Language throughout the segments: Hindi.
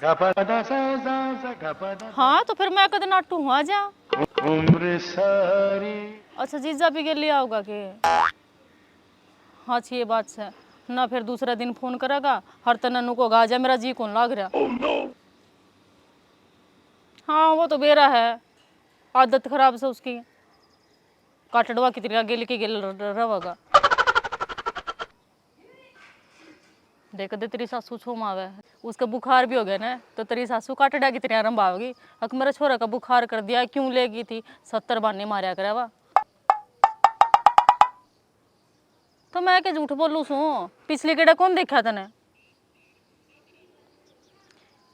हाँ तो फिर मैं कद नाटू हूँ आ जा। उम्र सारी। अच्छा जीजा भी के लिए आओगा के? हाँ अच्छी ये बात है ना। फिर दूसरा दिन फोन करेगा हर तननु को गा जा मेरा जी कौन लाग रहा। हाँ वो तो बेरा है, आदत खराब से उसकी। काटड़वा कितनी आगे लेके गेल रवागा। देख दे तेरी सासू छोम आवे, उसका बुखार भी हो गया ना तो तेरी सासू काटड़ा कितनी आरंभ आओगी। अक मेरा छोरा का बुखार कर दिया क्यों लेगी थी, 70 बहाने मारिया करे वा। तो मैं क्या झूठ बोलूं सू, पिछली केड़ा कौन देखा तने।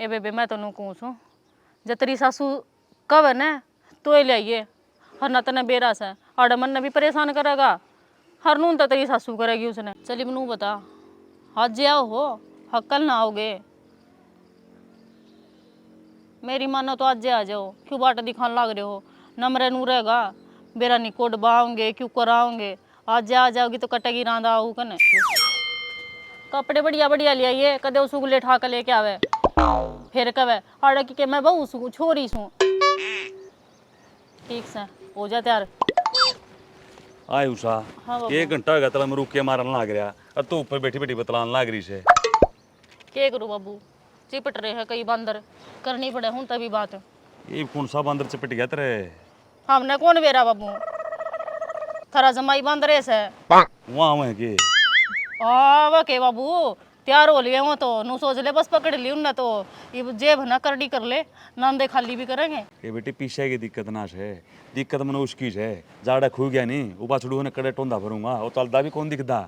ए बेबे मैं तेन कहूँ सू जब तेरी सासू कब है ना तो ले आइए, हर ना तने बेरा से आड़ा मन ने भी परेशान करेगा, हर नून तो तेरी सासू करेगी उसने। चली मनू बता आज आओ हो हाँ कल ना आओगे। मेरी मानो तो आज आ जाओ, क्यों बाट दिखाने लग रहे हो। नमरे नू रहेगा बेरा नहीं कोड बाओगे क्यों कराओगे। आज आ जाओगी तो कटेगी रांदा आऊ कने। कपड़े बढ़िया बढ़िया ले आइए, कदे उस उगले ठा के लेके आवे फिर कवे आड़ा की मैं बहू सू छोरी सू। ठीक से हो जा तैयार। आय उषा हाँ बाबू। 1 घंटा हो गया तला मैं रुक के मारन लाग रहा और तू ऊपर बैठी बैठी बतलान लाग रही से। क्या करूँ बाबू, चिपट रहे हैं कई बंदर, करनी पड़े हूँ तभी बात। ये कौन सा बंदर चिपट गया तेरे? हमने कौन बेरा बाबू, थारा जमाई बंदर से वहाँ वहाँ के आवा के बाबू तैयार हो लिए वो तो नू सोच ले बस पकड़ ली उनने तो ये जेब ना करडी कर ले नांदे खाली भी करेंगे। ये बेटी पीछे की दिक्कत ना है, दिक्कत मैंने उसकी है। जाड़ा खू गया नहीं उबा छुड़ू ने कड़े टोंदा भरूंगा वो चलता भी कौन दिखता।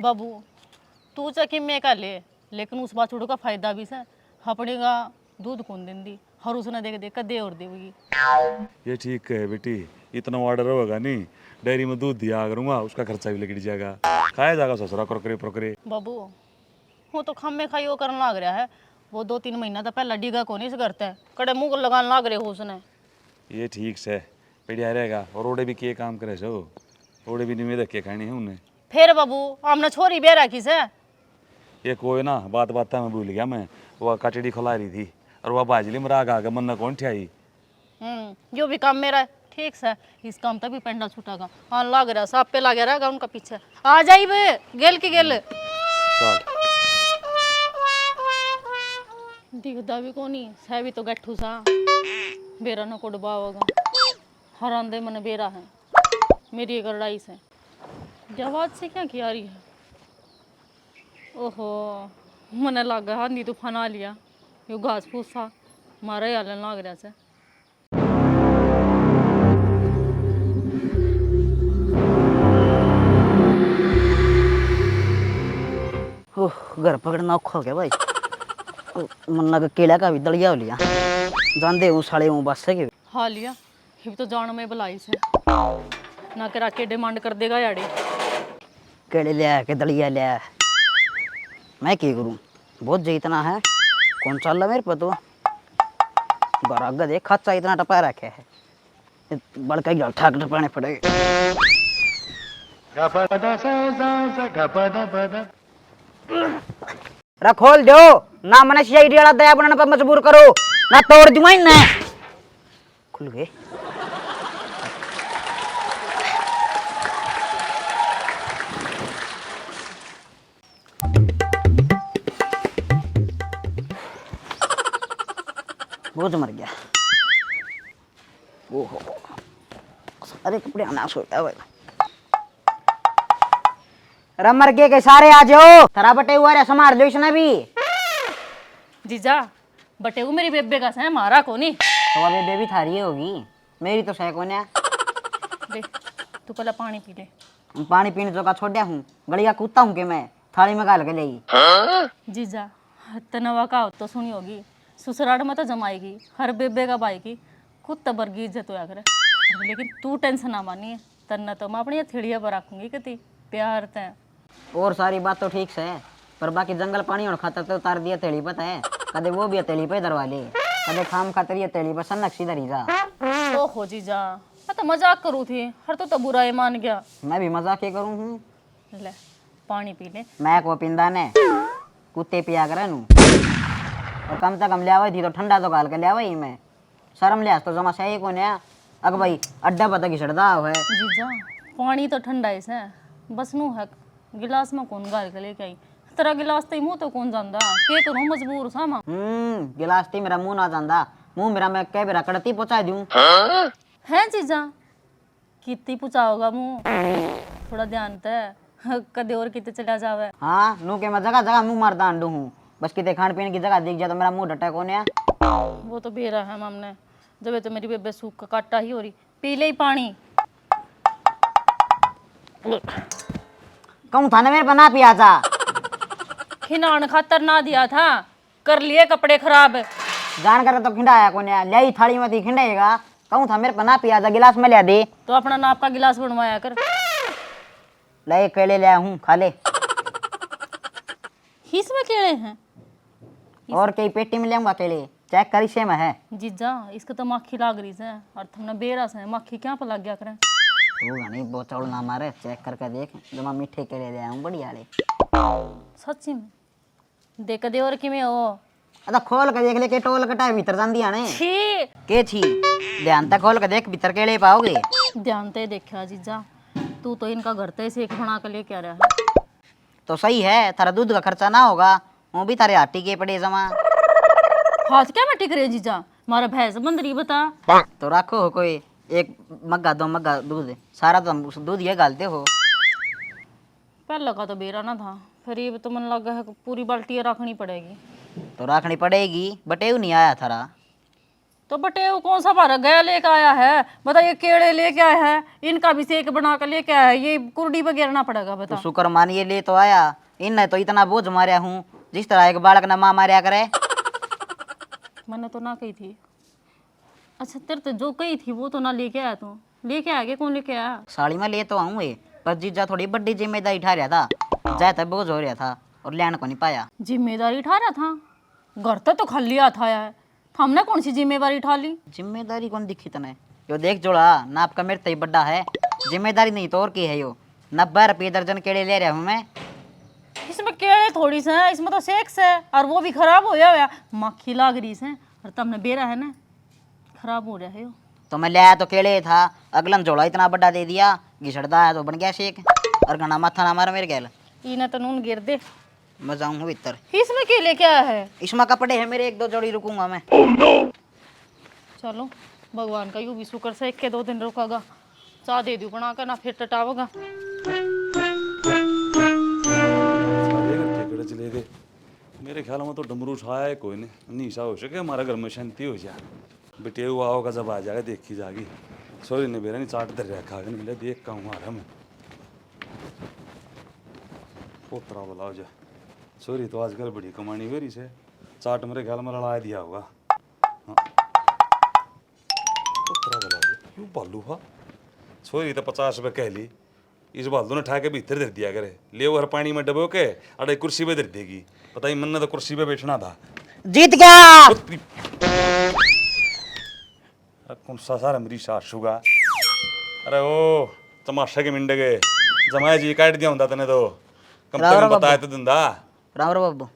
बाबू तू चकी में का ले, लेकिन उस बाछड़ू का फायदा भी से अपने का दूध कौन देंदी हर उसने देख देख दे और देगी। ये ठीक है बेटी, इतना ऑर्डर होगा नहीं डेयरी में दूध दिया करूंगा उसका खर्चा भी लग जाएगा, खाया जाएगा ससुरा क्रकरे प्रकरे। बाबू वो तो खम्मे खाई वो करने लग रहा है, वो 2-3 महीना तो पहला डिगा को नहीं से करता है, कड़े मुंह लगाने लग रहे हो उसने। ये ठीक से बढ़िया रहेगा। और ओडे भी के काम करे सो, ओडे भी नहीं देख के खानी है उन्हें। फिर बाबू हमने छोरी बे रखी से। ये कोई ना बात बात में भूल गया मैं, वो कचड़ी खुला रही थी और वह बाजली में राग आ गया मन कौन ठियाई। जो भी काम मेरा है ठीक से, इस काम तभी पेंडा छूटागा। हाँ लग रहा सांप पे लग रहेगा उनका पीछे आ जाई बे गेल की गेल। चल दिखदा भी कोनी सह भी तो गट्ठू सा बेरा न को डबावगा हरांदे मन बेरा है मेरी एक लड़ाई से। जवाब से क्या किया रही है। ओहो मन लग गया नी तूफान आ लिया, यो घास फूस सा मारा हाल लग रहा से। घर पकड़ना औखा हो गया भाई। मन्ना का केला का भी दलिया हो लिया जानदे हूँ साले हूँ बस के हाँ लिया ये भी तो जान में बुलाई से ना करा के डिमांड कर देगा याड़ी। केले लिया के दलिया लिया मैं क्या करूँ, बहुत जीतना है कौन चल रहा मेरे पर तो बरागा देख खच्चा इतना टपा रखे है बड़का ही ठाक टपाने पड़ेगा। खोल दो ना मने सीआईडी वाला दया बनाने पर मजबूर करो ना तोड़ दूंगा इन्हें। खुल गए बोझ मर गया। ओहो सारे कपड़े अनाश हो गया भाई। मर के सारे आ जाओ थरा बटे हुआ रे संभाल लो इसने भी। जीजा बटे वो मेरी बेबे का है मारा को नहीं तो अबे बेबी थारी होगी मेरी तो सह कोने। देख तू पहले पानी पी ले। पानी पीने तो का छोड़ हूँ गलिया कूदता हूँ कि मैं थाली में गाल के लेगी। जीजा तनवा का तो सुनी होगी ससुराल में तो जमाएगी हर बेबे का भाई की खुद तबर की इज्जत होया करे, लेकिन तू टेंशन ना मानी तन्ना तो मैं अपनी थेड़िया पर रखूंगी कति प्यार ते। और सारी बात तो ठीक से है पर बाकी जंगल पानी और खाता तो उतार दिया तेली पता है कदे वो भी तेली पे दरवा ले कदे खाम खातर ये तेली पर सन्नक सीधा रही जा। ओहो जीजा मैं तो मजाक करूँ थी हर तो बुराई मान गया। मैं भी मजाक ही करूँ हूँ। ले पानी पी ले। मैं को पिंदा ने कुत्ते पिया करे नू और कम से कम ले आवे थी तो ठंडा तो गाल के ले आवे ही मैं शर्म लिहाज तो जमा सही को ने अग भाई अड्डा पता की सड़दा है जीजा पानी तो ठंडा है से बस नू है गिलास में कौन गाल के लेके आई तेरा गिलास तो मुंह तो कौन जानदा के करूं मजबूर सा मैं गिलास ती मेरा मुंह ना जानदा मुंह मेरा मैं कह बेरा कड़ती पहुंचा दूं है जीजा कितनी पुचाओगा मुंह थोड़ा ध्यान ते कदे और कितने चला जावे हाँ नू के मैं जगह जगह मुंह मारदा अंडू हूँ बस कितने खान पीने की जगह दिख जाए तो मेरा मुंह डटा कौन है वो तो बेरा है हमने जब ये तो मेरी बेबे सूख का काटा ही हो रही पी ले ही पानी कहूँ था ना मेरे बना पिया था खिनान खातर ना दिया था कर लिए कपड़े खराब जान कर तो खिंडाया कौन है ले थाली में थी खिंडाएगा कहूँ था मेरे बना पिया था गिलास में ले दे तो अपना नाप का गिलास बनवाया कर ले केले ले हूँ खा ले इसमें केड़े हैं और कई पेटी में ले आऊंगा केले चेक करी से में है जीजा इसको तो माखी लाग रही है और तुमने बेरा से माखी क्या पर लग गया करें तू घनी बोचौड़ ना मारे चेक करके देख जमा मीठे केले ले आऊं बढ़िया ले सच्ची में देख दे और कि में हो अदा खोल के देख ले के टोल कटाए भीतर जांदी आने छी के छी ध्यान तक खोल के देख भीतर केले पाओगे ध्यान ते देखा जीजा तू तो इनका घर ते सेक बना के लेके आ रहा है तो सही है थारा दूध का खर्चा ना होगा वो भी तारे आटी के पड़े जमा हाथ क्या मैं टिक रही जीजा मारा भैंस बंदरी बता तो रखो हो कोई एक मग्गा दो मग्गा दूध सारा तो हम दूध ये गालते हो पहले का तो बेरा ना था फिर ये तो मन लगा है कि पूरी बाल्टी रखनी पड़ेगी तो रखनी पड़ेगी बटेव नहीं आया थारा तो बटे वो कौन सा बारह गया लेके आया है बता ये केड़े लेके आया है इनका भी सेक बना कर लेके आया है ये कुर्डी पर गिरना पड़ेगा तो बता शुक्र मानिए ले तो आया इन तो इतना बोझ मारिया हूँ जिस तरह एक बालक ने माँ मारिया करे मैंने तो ना कही थी अच्छा तेरे तो जो कही थी वो तो ना लेके आया तू लेके आ गया कौन लेके आया साड़ी में ले तो आऊँ ये पर जीजा थोड़ी बड़ी जिम्मेदारी उठा रहा था जाता बोझ हो रहा था और लेन को नहीं पाया जिम्मेदारी उठा रहा था घर तो खाली हाथ आया है हमने कौन सी जिम्मेदारी उठा ली जिम्मेदारी कौन दिखी तने यो देख जोड़ा ना आपका मेरे तो ही बड्डा है जिम्मेदारी नहीं तो और की है यो 90 रुपये दर्जन केड़े ले रहा हूँ मैं इसमें केड़े थोड़ी से है इसमें तो सेक्स है और वो भी खराब हो गया मक्खी लाग रही से और तुमने बेरा है ना खराब हो रहा है यो तो मैं ले आया तो केड़े था अगलन जोड़ा इतना बड़ा दे दिया घिसड़दा है तो बन गया शेक और घना माथा ना मारा मेरे गैल इन्हें तो नून गिर दे मैं जाऊँ भीतर इसमें के लेके आया है इसमें कपड़े है मेरे एक दो जोड़ी रुकूंगा मैं चलो भगवान का यू भी शुक्र से एक के 2 दिन रुकेगा चाह दे दू बना कर ना फिर टटावेगा सारे घर ठेकड़े चले गए मेरे ख्याल में तो डमरू छाया है कोई नहीं नीसा हो सके हमारा घर में शांति हो जाए बेटे हुआ होगा जब आ जाएगा देखी जाएगी सॉरी ने बेरा नहीं चाट दर रखा नहीं मिला देख का हूँ आ रहा मैं पोतरा बोला हो जा सॉरी तो आजकल बड़ी कमानी हो रही से चाट मेरे ख्याल में लड़ा दिया होगा हाँ। पोतरा बोला हो जा क्यों बालू हा सॉरी तो 50 रुपये कह ली इस बालू ने ठा के भीतर धर दिया करे ले वो हर पानी में डबो के अरे कुर्सी पे धर देगी पता ही मन ने तो कुर्सी पे बैठना था जीत गया कौन सा सारा मेरी सासू का अरे ओ तमाशा के मिंडे गए जमाया जी काट दिया होता तने तो कम से कम बताया तो दिंदा राम रो बाबू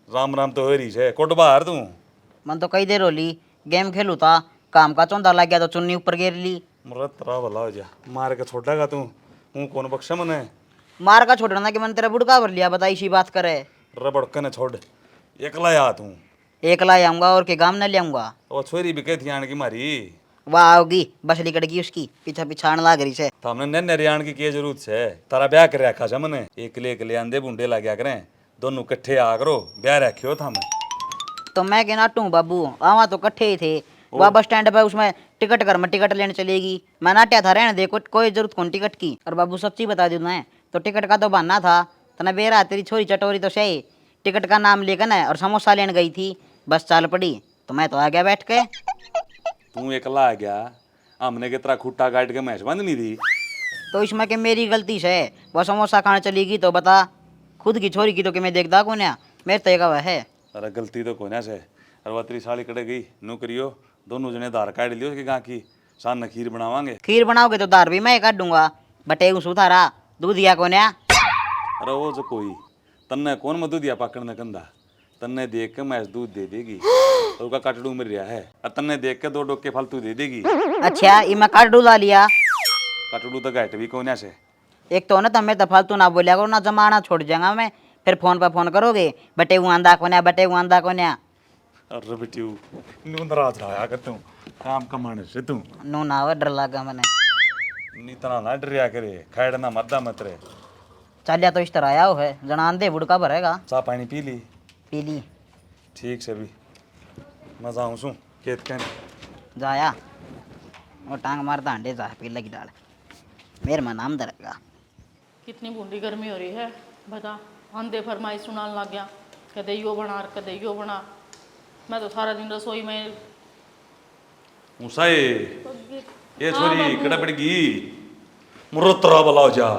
राम राम तो हो रही है कोट बाहर तू मन तो कई देर होली गेम खेलू था काम का चौंधा लग गया तो चुन्नी ऊपर गिर ली मुरा तरा भला हो जा मार के छोड़ेगा तू हूँ कौन बख्शा मने मार का छोड़ना कि मन तेरा बुड़का भर लिया बताई सी बात करे रबड़के ने छोड़ एकला या तू एक ला आऊंगा और के गाम न ले आऊंगा वो छोरी भी कहती आन की मारी वाह आओगी बस लिकड़गी उसकी पीछा पिछाण लाग रही से तो हमने नन्हे रियाण की क्या जरूरत है तारा ब्याह कर रखा है मने एकले आंधे बूंडे ला गया करें दोनों इकट्ठे आ करो ब्याह रखियो था मैं तो मैं के नाटू बाबू आवा तो कट्ठे ही थे वह बस स्टैंड पे उसमें टिकट कर में टिकट लेने चलेगी मैं नाट्या था रहने दे कोई जरूरत कौन टिकट की और बाबू सच्ची बता दूँ मैं तो टिकट का तो बहाना था तना बेरा तेरी छोरी चटोरी तो सही टिकट का नाम लेकर ना और समोसा लेने गई थी बस चाल पड़ी तो मैं तो आ गया बैठ के तू एकला आ गया हमने के तरह खुट्टा काट के मैच बंद नहीं दी तो इसमें के मेरी गलती से वह समोसा खाने चलेगी तो बता खुद की छोरी की तो कि मैं देखदा कौन है मेरे तो एक है अरे गलती तो कोने से और वह तेरी साली कड़े गई नौकरियो दोनों जने धार काट लियो उसके गाँ की शान खीर बनावांगे खीर बनाओगे तो दार भी मैं काट दूंगा बटे सुधारा दूध दिया कौन है अरे वो जो कोई तन्ने कौन मधु दिया पकड़ने कंधा तन्ने देख के मैच दूध दे देगी और उसका कटड़ू मिल रहा है और तन्ने देख के 2 डोके फालतू दे देगी। अच्छा ये मैं काट डूला लिया। कटड़ू तो घट भी कौन से। एक तो ना तमें तो फालतू ना बोलिया करो ना, जमाना छोड़ जाऊंगा मैं। फिर फोन पर फोन करोगे बटे वो आंदा कोन्या, बटे वो आंदा कोन्या। अरे बेटी नू नाराज रहा कर तू काम कमाने से तू नू ना वो डर लगा मैंने। नी तना ना डरिया करे खैड़ना मद्दा मत रे। चलिया तो इस तरह आया हो है जनान दे बुड़का भरेगा। चाह पानी पी ली? पी ली। ठीक से भी मैं जाऊँ सू खेत के जाया वो टांग मारता अंडे जा पी लगी डाल मेरे में नाम दरेगा। कितनी बूंदी गर्मी हो रही है बता। आंधे फरमाइश सुनाने लग गया, कदे यो बना कदे यो बना। मैं तो सारा दिन रसोई में। उसाए ये छोरी कड़ा पड़गी मुरतरा बलाओ जा।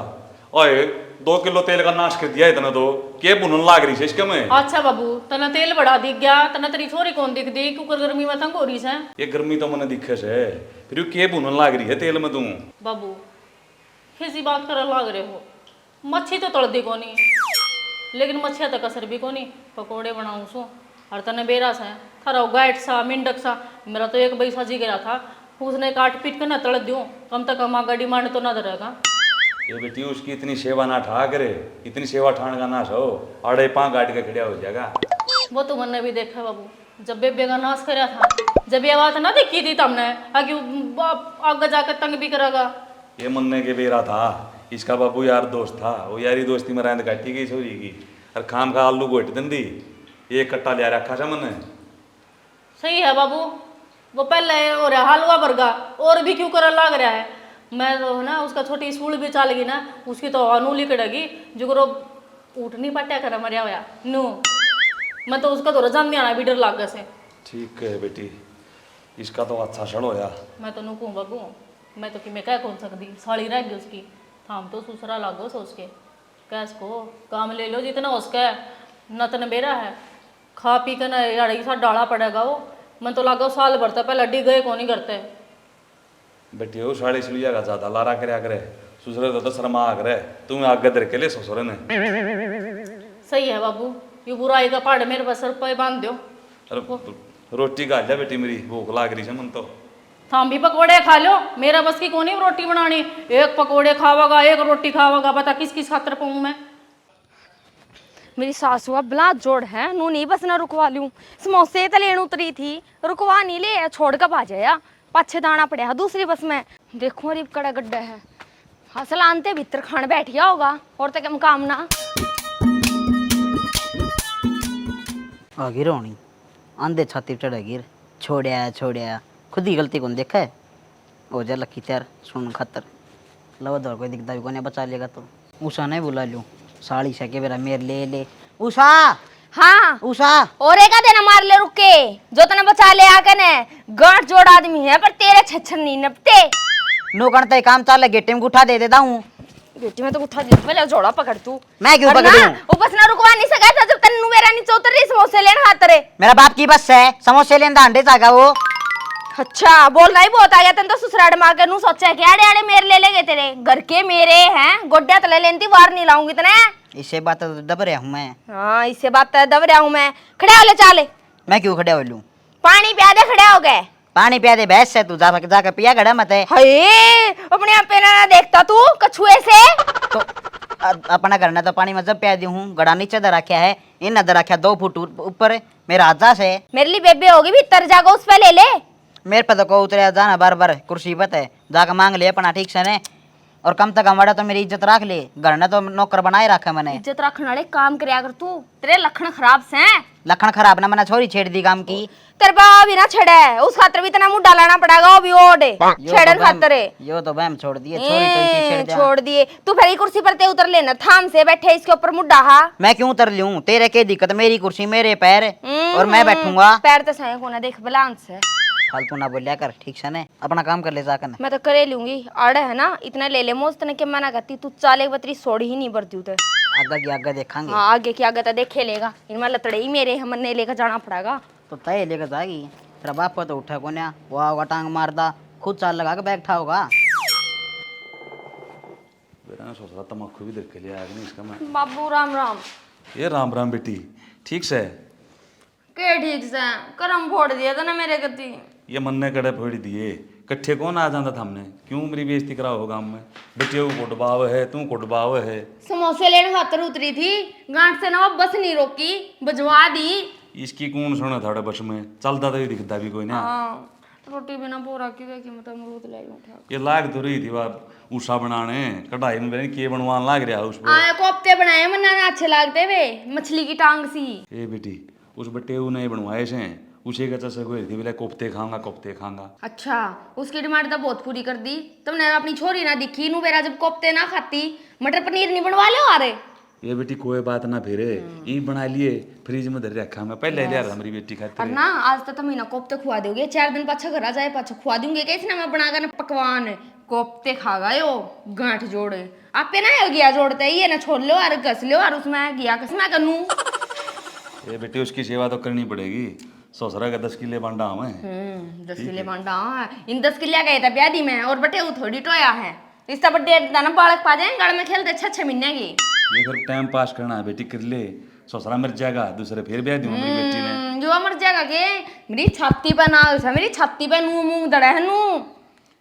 ओए 2 किलो तेल का नाश कर दिया इतना तो के बुनन लाग रही है इसके में। अच्छा बाबू तना तेल बढ़ा दिख गया, तना तेरी छोरी कौन दिख दी क्योंकि गर्मी में तंग हो रही है। ये गर्मी तो मने दिखे से फिर यू के बुनन लाग रही है तेल में तू। बाबू किसी बात कर लाग रहे हो। मच्छी तो तड़ दी कोनी लेकिन मच्छिया तक असर भी कोनी। पकोड़े बनाऊँ सो और तने बेरा सा थारा गाइट सा मिंडक सा। मेरा तो एक पैसा जी गया था, उसने काट पीट के ना तड़ दूँ कम तक कम आगा डिमांड तो ना धरेगा। ये बेटी उसकी इतनी सेवा ना ठा करे, इतनी सेवा ठाण का नाश हो आड़े पाँ गाड़ के खड़ा हो जाएगा। वो तो मैंने भी देखा बाबू, जब बेबे का नाश करा था जब ये बात ना देखी थी तुमने आगे आगे जाकर तंग भी करेगा। ये मनने के बेरा था, इसका बाबू यार दोस्त था, वो यारी दोस्ती में रहने काटी गई छोरी की और खाम खा आलू गोट दंदी एक कट्टा लिया रखा था मैंने। सही है बाबू, वो पहले हो रहा हलवा बर्गा और भी क्यों कर लाग रहा है। मैं तो ना उसका छोटी स्कूल भी चल गई ना उसकी तो अनूली कड़ेगी जो करो उठ नहीं पट्या कर मरिया हुआ नो। मैं तो उसका तो रजान नहीं आना भी डर लाग से। ठीक है बेटी इसका तो अच्छा छड़ होया। मैं तो नुकूँ बाबू, मैं तो कि मैं क्या कौन सकती साड़ी रह गई उसकी थाम तो सूसरा लागो सोच के कैस को काम ले लो जितना उसका नतन बेरा है खा पी कर ना यार सा डाला पड़ेगा वो। मैं तो लागो साल भरता पहले अड्डी गए कौन नहीं करते। बेटी वो साड़ी सिलिया का ज्यादा लारा करया करे सुसरे तो शर्मा आ करे तुम आगे दर के ले ससुर ने। सही है बाबू, ये बुराई का पहाड़ मेरे पर सर पे बांध दो। अरे रोटी खा जा बेटी मेरी भूख लाग रही है मन तो। थाम भी पकौड़े खा लो, मेरा बस की कौन ही रोटी बनानी। एक पकौड़े खावागा एक रोटी खावागा, बता किस किस खातर पाऊँ मैं। मेरी सासू बला जोड़ है नू नहीं बस ना रुकवा लूं। समोसे तो लेन उतरी थी रुकवा नहीं ले छोड़ कर आ जाया पाछे दाना पड़ा दूसरी बस में। देखो रिप कड़ा गड्ढा है असल आनते भीतर खान बैठ गया होगा और तो क्या काम ना। आ गिर होनी आंधे छाती चढ़ गिर छोड़या खुद ही गलती कौन देखा है। हो जा लकी त्यार सुन खातर लव दौड़ कोई दिखता भी कोने बचा लेगा तो उषा नहीं बुला लूँ साड़ी से के बेरा मेरे ले उषा। हाँ उषा और एक देना मार ले रुक के जो तने बचा ले आके ने गांठ जोड़ आदमी है पर तेरे छछन नहीं नपते। नो करते काम चाल गेटे में उठा दे देता हूँ। बेटी में तो उठा दे पहले जोड़ा पकड़ तू। मैं क्यों पकड़ूं? वो बस ना रुकवा नहीं सका था जब तन्नू मेरा नीचे उतर रही समोसे लेने हाथ रे। मेरा बाप की बस है समोसे लेंदा अंडे जागा वो। अच्छा बोल रहा ही बहुत आ गया तन तो ससुराड़ मार के नू सोचा कि आड़े आड़े मेरे ले लेगे तेरे घर के मेरे हैं गोड्डा तले लेंती बाहर नहीं लाऊंगी तने। इससे बात तो दब रहा हूँ मैं। हाँ इससे बात दब रहा हूँ मैं। खड़े हो ले चाले। मैं क्यों खड़े हो लूँ? पानी पिया दे खड़े हो गए। पानी पिया दे भैंस से तू जाकर पिया गड़ा मत है। हाय अपने आप पे ना देखता तू कछुए से। तो अपना करना तो पानी में जब पिया दी हूँ गड़ा नीचे दर रखा है इन दर रखा 2 फुट ऊपर मेरा हाथ से। मेरे लिए बेबे होगी भी तर जागो उस पे ले ले। मेरे पे तो को उतरे जाना बार बार कुर्सी पे है जाकर मांग ले अपना ठीक से ने और कम तक हमारा तो मेरी इज्जत रख ले घर ने तो नौकर बनाए रखा मैंने। इज्जत रखने वाले काम करया कर तू तेरे लक्षण खराब से हैं। लखन खराब ना मैंने छोरी छेड़ दी काम की। तेरे बाप भी ना छड़े उस खातर भी इतना मुंह डालना पड़ेगा वो भी ओडे छेड़न खातर यो तो बहम छोड़ दिए छोरी तो इसी छेड़ दिया। छोड़ दिए तू फिर कुर्सी पर ते उतर लेना थाम से बैठे इसके ऊपर मुड्डा हा। मैं क्यों उतर लूं तेरे के दिक्कत मेरी कुर्सी मेरे पैर और मैं बैठूंगा। पैर तो सही कोना देख बलांस से फालतू ना बोलिया कर ठीक से ने अपना काम कर ले जाकर। मैं तो करे लूंगी आड़े है ना इतना ले ले मोज तने के मना करती तू चाले बतरी सोड़ी ही नहीं भरती उधर। आगे की आगे देखेंगे। हाँ आगे की आगे तो देखे लेगा इनमें लतड़े ही मेरे हमने लेकर जाना पड़ेगा। तो तय लेकर जाएगी तेरा बाप तो उठा को ना वो होगा टांग मारदा खुद चाल लगा के बैग ठा होगा। बेटा ने सोच रहा तम्बाकू भी देख के लिया आगे नहीं इसका मैं। बाबू राम राम। ये राम राम बेटी ठीक से के ठीक से करम फोड़ दिया था ना मेरे गति। ये मन ने कड़े फोड़ दिए, कट्ठे कौन आ जाता था हमने, क्यों मेरी बेइज्जती कराओ हो गाँव में। बेटे वो कुटबाव है, तू कुटबाव है। समोसे लेने खातर उतरी थी, गांठ से ना बस नहीं रोकी, बजवा दी। इसकी कौन सुने थाड़े बस में, चलता तो ही दिखता भी कोई ना। हाँ, रोटी बिना बोरा की देखी मतलब अमरूद ले उठा। ये लाग तो रही थी बाप ऊषा बनाने, कढ़ाई में मैंने के बनवान लाग रहा उस पर। आए कोफ्ते बनाए मन्ना ना अच्छे लगते वे, मछली की टांग सी। ए बेटी उस बट्टे ने बनवाए से, उसे का चसा कोई थी बोले कोफ्ते खाऊंगा कोफ्ते खाऊंगा। अच्छा, उसकी डिमांड तो बहुत पूरी कर दी तुमने। अपनी छोरी ना दिखी नू बेरा जब कोफ्ते ना खाती, मटर पनीर नहीं बनवा लो आ रहे। ये बेटी कोई बात ना फिर ये बना लिए फ्रिज में धर रखा, मैं पहले ले रहा मेरी बेटी और खाती। ना आज तो तुम ही ना कोफ्ते खुआ दोगे, 4 दिन पाछा घर आ जाए पाछा खुआ दूंगे कैसे ना मैं बनाकर पकवान कोफ्ते खा गए हो गांठ जोड़े। आपे ना गया जोड़ते ही है ना, छोड़ लो और घस लो और उसमें गया कस मैं करूं। ये बेटी उसकी सेवा तो करनी पड़ेगी, ससुरा का 10 किले बांटा हमें। 10 किले बांटा इन 10 किले गए था ब्यादी में, और बटे वो थोड़ी टोया है इसका बर्थडे दाना बालक पा जाए गड़ में खेलते 6 महीने की। ये फिर टाइम पास करना है बेटी, कर ले ससुरा मर जाएगा, दूसरे फिर ब्याह दूंगा मेरी बेटी ने। जो मर जाएगा के मेरी छाती पे ना उसे, मेरी छाती पे नू मुंह दड़ा है नू।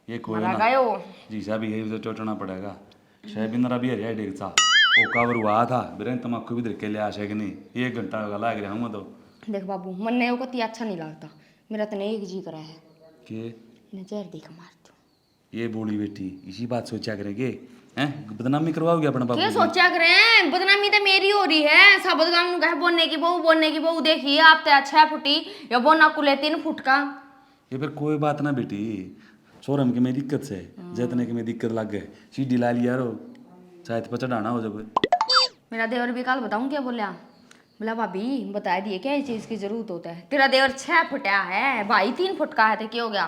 ये कोई मरा ना गयो जीसा भी है तो चोटना पड़ेगा। शहबिंदरा भी हरिया डेगसा वो कावर हुआ था बिरन तमाकू भी धरके ले आ सके नहीं, 1 घंटा लगा रहा हूँ तो। देख बाबू मन ने को ती अच्छा नहीं लगता, मेरा तो नहीं एक जी करा है के इन्हें जहर देख मार दूं। ये बूढ़ी बेटी इसी बात सोचा करेंगे हैं, बदनामी करवाओगे अपना बाबू क्या की? सोचा करें, बदनामी तो मेरी हो रही है। साबत गांव कहे बोलने की बहू देखी आप तो 6 फुटी या बोना कुले 3 फुट का। ये फिर कोई बात ना बेटी, सोरम के में दिक्कत से जितने के में दिक्कत लग गए सीढ़ी ला लिया रो शायद पर चढ़ाना हो जब। मेरा देवर भी कल बताऊं क्या बोला, बोला भाभी बता दिए क्या इस चीज की जरूरत होता है, तेरा देवर 6 फुटा है भाई 3 फुट का है तो क्या हो गया,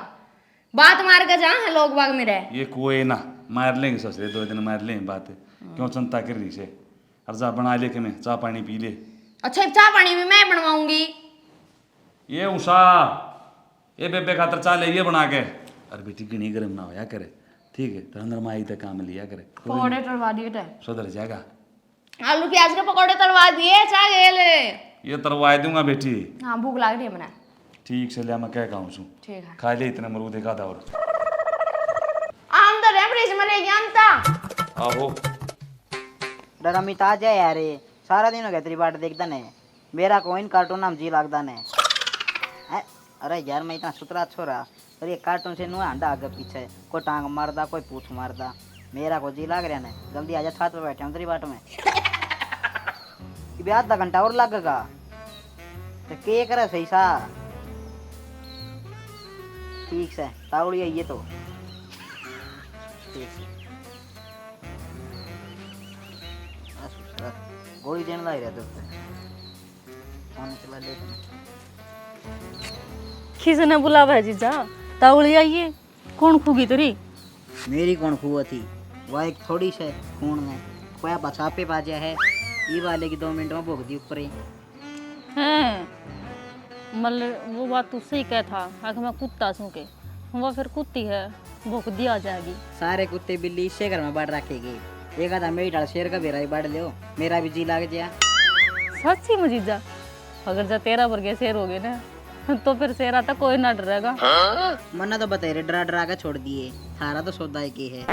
बात मार के जा है लोग बाग में रहे। ये कोई ना मार लेंगे ससुरे 2 दिन मार लेंगे बात, क्यों चिंता कर रही से। अर्जा बना ले के मैं चाय पानी पी ले। अच्छा चाय पानी भी मैं बनवाऊंगी। ये उषा ये बेबे खातर चाय ले ये बना के। अरे बेटी गिनी गर्म ना होया करे, ठीक है तो अंदर माई तक काम लिया करे, पकौड़े तलवा दिए थे, सुधर जाएगा। आलू प्याज के पकौड़े तलवा दिए चाय गेले। ये तरवाए दूंगा बेटी। हाँ भूख लग रही है मैंने। ठीक से लिया मैं क्या कहूँ छू, ठीक है खा ले इतने मरूद एक आधा और। आम तो है फ्रिज में लेके आमता। आहो डरमित आ जाए यार, सारा दिन हो गया तेरी बाट देखता ने, मेरा कोइन कार्टून नाम जी लगता ने। अरे यार मैं इतना सुतरा छोरा, और ये कार्टून से नुआ अंडा आगे पीछे, कोई टांग मारदा कोई पूछ मारदा, मेरा को जी लग रहा ने। जल्दी आजा छत पे बैठे हम तेरी बाट में। ये आधा घंटा और लगेगा तो के करे सही सा। ठीक से तावड़ी है ये तो ठीक है। गोली देने लग रहा था फोन चला ले किसने बुलावा है जीजा, तावली आइए। कौन खूगी तेरी? मेरी कौन खुआ थी, वह एक थोड़ी से खून में कोया बचापे बाजा है, ये वाले की 2 मिनट में भोग दी ऊपर ही। हैं मतलब वो बात तू सही कह था, आखिर मैं कुत्ता सूं के वो फिर कुत्ती है, भूख दी आ जाएगी। सारे कुत्ते बिल्ली इसे घर में बाढ़ रखेगी, एक आधा मेरी डाल शेर का बेरा ही बाढ़ लो, मेरा भी जी लाग जाए। सच्ची में जीजा, अगर जा तेरा वर्गे शेर हो गए ना तो फिर शेर आता कोई ना डरेगा। मन्ना तो बतेरे डरा डरा के छोड़ दिए, थारा तो सौदा एक ही है।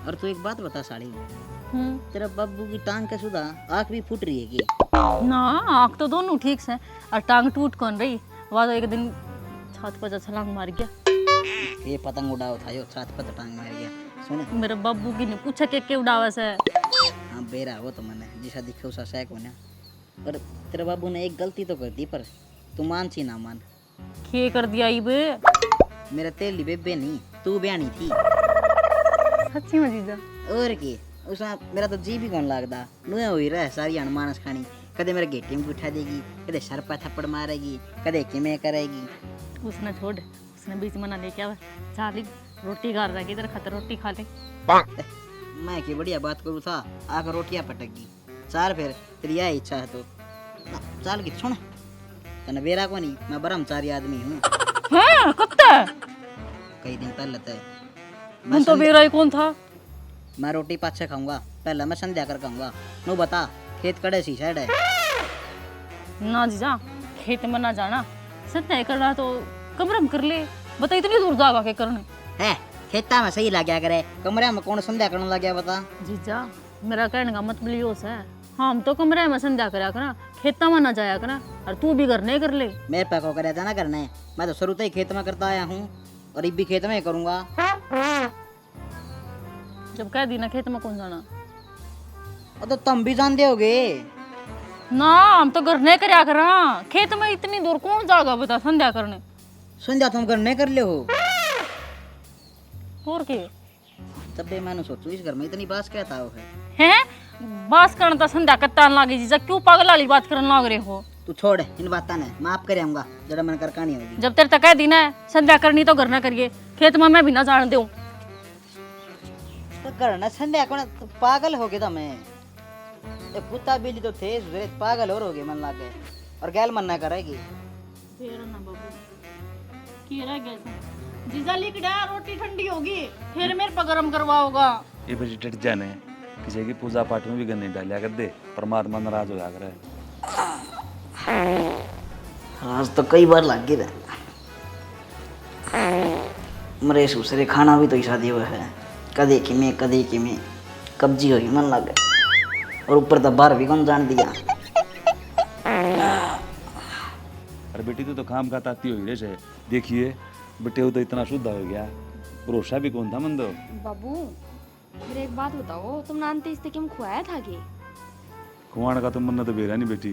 और तू एक बात बता साड़ी, तेरा बाबू की टांग के सुधा आँख भी फूट रही है कि ना? आँख तो दोनों ठीक से, और टांग टूट कौन रही, वह तो एक दिन छत पर छलांग मार गया। ये पतंग उड़ाओ था यो छत पर तो टांग मार गया। सुन मेरे बाबू की ने पूछा के उड़ावा से। हाँ बेरा वो तो मैंने जिसा दिखे उसा सैक होना, पर तेरे बाबू ने एक गलती तो कर दी, पर तू मान सी ना मान। खे कर दिया बे? मेरा तेली बेबे नहीं तू बयानी थी। सच्ची में जीजा? और की उसमें मेरा तो जी भी कौन लगता, नुए हुई रह सारी अनमानस खानी, कदे मेरे गेटे में उठा देगी, कदे सर पर थप्पड़ मारेगी, कदे किमें करेगी। उसने छोड़, उसने बीच में ना लेके आवे, चाली रोटी घर रखी तेरे खातर रोटी खा ले। मैं की बढ़िया बात करूँ था, आकर रोटियां पटक चाल फिर तेरी यह इच्छा है तो चाल की सुन, तने बेरा को नहीं, मैं ब्रह्मचारी आदमी हूँ। हाँ कुत्ता कई दिन पहले तय मैं तो बेरा ही कौन था? मैं रोटी पाछे खाऊंगा, पहले मैं संध्या कर खाऊंगा। नो बता खेत कड़े सी साइड है? ना जीजा, खेत में ना जाना, सत्य करना तो कमरे में कर ले। बता इतनी दूर जागा के करने। है खेता में सही लाग्या करे, कमरे में कौन संध्या करने लग गया बता। जीजा मेरा कहने का मतलब लियो से हम तो कमरे में संध्या करा करा, खेता में ना जाया करा, और तू भी घर नहीं कर ले। मेरे पे को करे था ना करने, मैं तो शुरू से ही खेत में करता आया हूँ और अब भी खेत में ही करूँगा। जब कह दी ना खेत में कौन जाना, और तो तुम भी जानते होगे। ना हम तो घर नहीं करया करा, खेत में इतनी दूर कौन जाएगा बता संध्या करने। संध्या तुम करने कर ले हो और के तब भी मैंने सोचू इस घर में इतनी बात कहता हो है। हैं बास करना तो संध्या कत्ता लागी जीजा, क्यों पागल वाली बात करने लाग रहे हो। तू छोड़ इन बातों ने, माफ करूंगा जरा मन कर कहानी होगी। जब तेरे तक कह दी ना संध्या करनी तो घर ना करिए, खेत में मैं भी ना जान दूं। तो करना संध्या कौन, तो पागल हो गए तो मैं ये कुत्ता बिल्ली तो थे सुधरे, पागल और हो गए मन लागे और गैल मन ना करेगी। जीजा लिख डा रोटी ठंडी होगी फिर मेरे पर गरम करवाओगा। ये बच्चे डट जाने किसी की पूजा पाठ में भी गन्ने डालिया कर दे, परमात्मा नाराज हो जाकर है। आज तो कई बार लग गए मरे दूसरे खाना भी तो ही शादी हुआ है, कदे कि में कब्जी हुई मन लग गए और ऊपर तो बाहर भी कौन जान दिया। अरे बेटी तो काम का ताती हो रहे से, देखिए बेटे तो इतना शुद्ध हो गया, भरोसा भी कौन था मन दो। बाबू मेरे एक बात बताओ, तुम नानते इससे क्यों खुआया था के? खुआने का तो मन तो बेरा नहीं बेटी,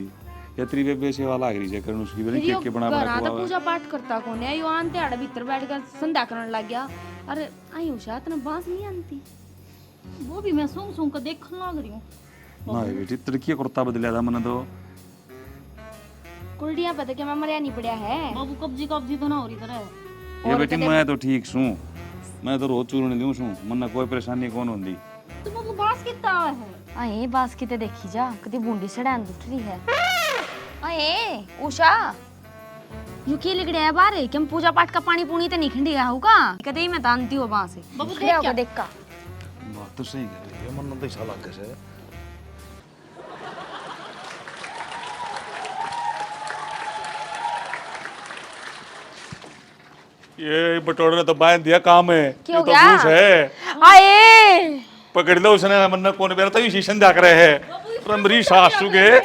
या त्रिवे बेसे वाला आ गई करन उसकी बनी केक के बना बना तो पूजा पाठ करता कौन है? यो आनते आड़े भीतर बैठकर संध्या करने लग गया। अरे आई उषा इतना बांस नहीं आनती। वो भी मैं सूंघ सूंघ कर देखने लग रही हूँ। ना बेटी तड़की कुर्ता बदलिया था मन तो। कुलडिया पता क्या मैं मरिया नहीं पड़िया है। बाबू कब्जी कब्जी तो ना हो रही तरह। ये बेटी मैं तो ठीक छूं, मैं तो रोज चूरन लियूं छूं, मन कोई परेशानी कौन होंदी। तुम बाबू बास कितना है? अये बास किते देखी जा, कदी बूंदी सड़ान दूसरी है। अये उषा यू की लिगड़े है बारे कि हम पूजा पाठ का पानी पूनी तो नहीं खंडी गया होगा, कदे ही मैं तानती हो वहां से। बाबू खड़े होकर देख का बात तो सही कह रही है, मन तो ऐसा लग गया है। ये बटोरे ने तो बांध दिया काम है, क्या हो ये तो गया? घूस है। आए पकड़ लो उसने, मन कौन बेरा तो शीशन देख रहे हैं, मेरी सासू के